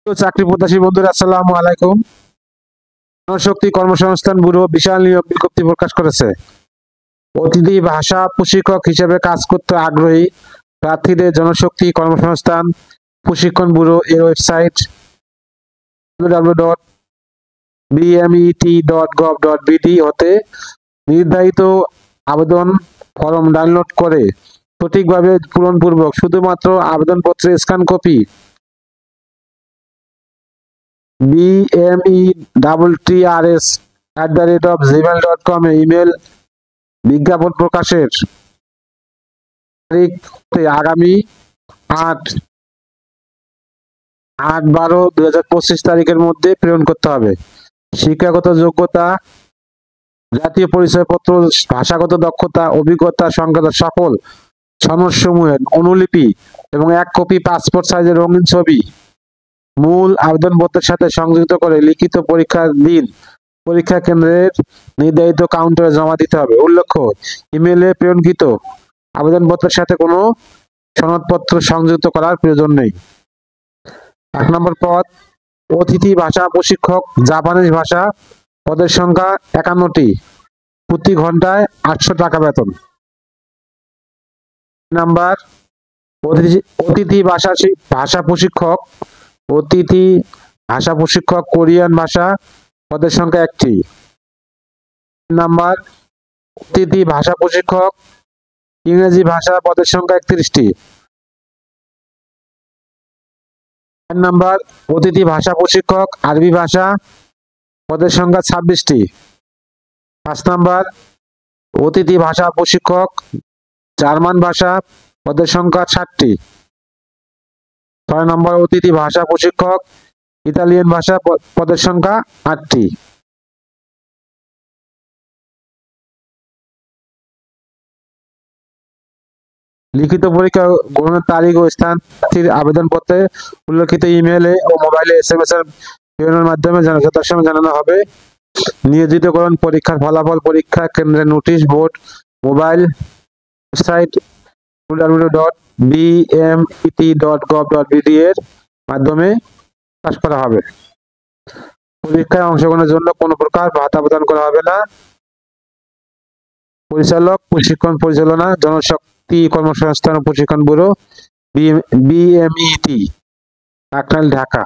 তো চাকরি প্রত্যাশী বন্ধুরা আসসালামু আলাইকুম। জনশক্তি কর্মসংস্থান ব্যুরো বিশাল নিয়োগ বিজ্ঞপ্তি প্রকাশ করেছে। অতিথি ভাষা প্রশিক্ষক হিসেবে কাজ করতে আগ্রহী প্রার্থীদের জনশক্তি কর্মসংস্থান প্রশিক্ষণ ব্যুরো এর ওয়েবসাইট www.bmet.gov.bd হতে নির্ধারিত আবেদন ফর্ম ডাউনলোড করে সঠিকভাবে পূরণপূর্বক শুধুমাত্র আবেদনপত্রের স্ক্যান কপি BMETTRS@gmail.com ইমেল বিজ্ঞাপন প্রকাশের তারিখ আগামী 8/12/2025 তারিখের মধ্যে প্রেরণ করতে হবে। শিক্ষাগত যোগ্যতা, জাতীয় পরিচয়পত্র, ভাষাগত দক্ষতা, অভিজ্ঞতা সংক্রান্ত সকল সনদসমূহের অনুলিপি এবং 1 কপি পাসপোর্ট সাইজের রঙিন ছবি মূল আবেদনপত্রের সাথে সংযুক্ত করে লিখিত পরীক্ষার দিন পরীক্ষা কেন্দ্রের নির্ধারিত কাউন্টারে জমা দিতে হবে। উল্লেখ্য, ইমেইলে প্রেরণকৃত আবেদনপত্রের সাথে কোনো সনদপত্র সংযুক্ত করার প্রয়োজন নেই। 1 নম্বর পদ অতিথি ভাষা প্রশিক্ষক জাপানিজ ভাষা, পদের সংখ্যা 51টি, প্রতি ঘন্টায় 800 টাকা বেতন। নাম্বার অতিথি ভাষা প্রশিক্ষক কোরিয়ান ভাষা, পদের সংখ্যা 1টি। নাম্বার অতিথি ভাষা প্রশিক্ষক ইংরেজি ভাষা, পদের সংখ্যা 31টি। নাম্বার অতিথি ভাষা প্রশিক্ষক আরবি ভাষা, পদের সংখ্যা 26টি। 5 নাম্বার অতিথি ভাষা প্রশিক্ষক জার্মান ভাষা, পদের সংখ্যা 60টি। 6 নম্বর অতিথি ভাষা প্রশিক্ষক ইতালিয়ান ভাষা, পদের সংখ্যা 8টি। লিখিত পরীক্ষা গ্রহণের তারিখ ও স্থান প্রার্থীর আবেদনপত্রে উল্লেখিত ইমেইলে ও মোবাইলে SMS এর প্রেরণের মাধ্যমে যথাসময়ে জানানো হবে। নিয়োজিতকরণ পরীক্ষার ফলাফল পরীক্ষা কেন্দ্রের notice board mobile website www.bmet.gov.bd এর মাধ্যমে প্রকাশ করা হবে। পরীক্ষায় অংশগ্রহণের জন্য কোনো প্রকার ভাতা প্রদান করা হবে না। পরিচালক প্রশিক্ষণ পরিচালনা জনশক্তি কর্মসংস্থান ও প্রশিক্ষণ ব্যুরো BMET টাকনাইল, ঢাকা।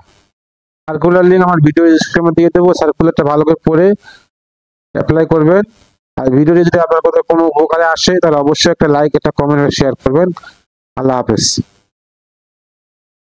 সার্কুলার লিঙ্ক আমার ভিডিও ডেসক্রিপশনে দিয়ে দেবো। সার্কুলারটা ভালো করে পড়ে অ্যাপ্লাই করবেন। আর ভিডিওটি যদি আপনার কোনো উপকারে আসে তাহলে অবশ্যই একটা লাইক, একটা কমেন্ট, শেয়ার করবেন। আল্লাহ হাফেজ।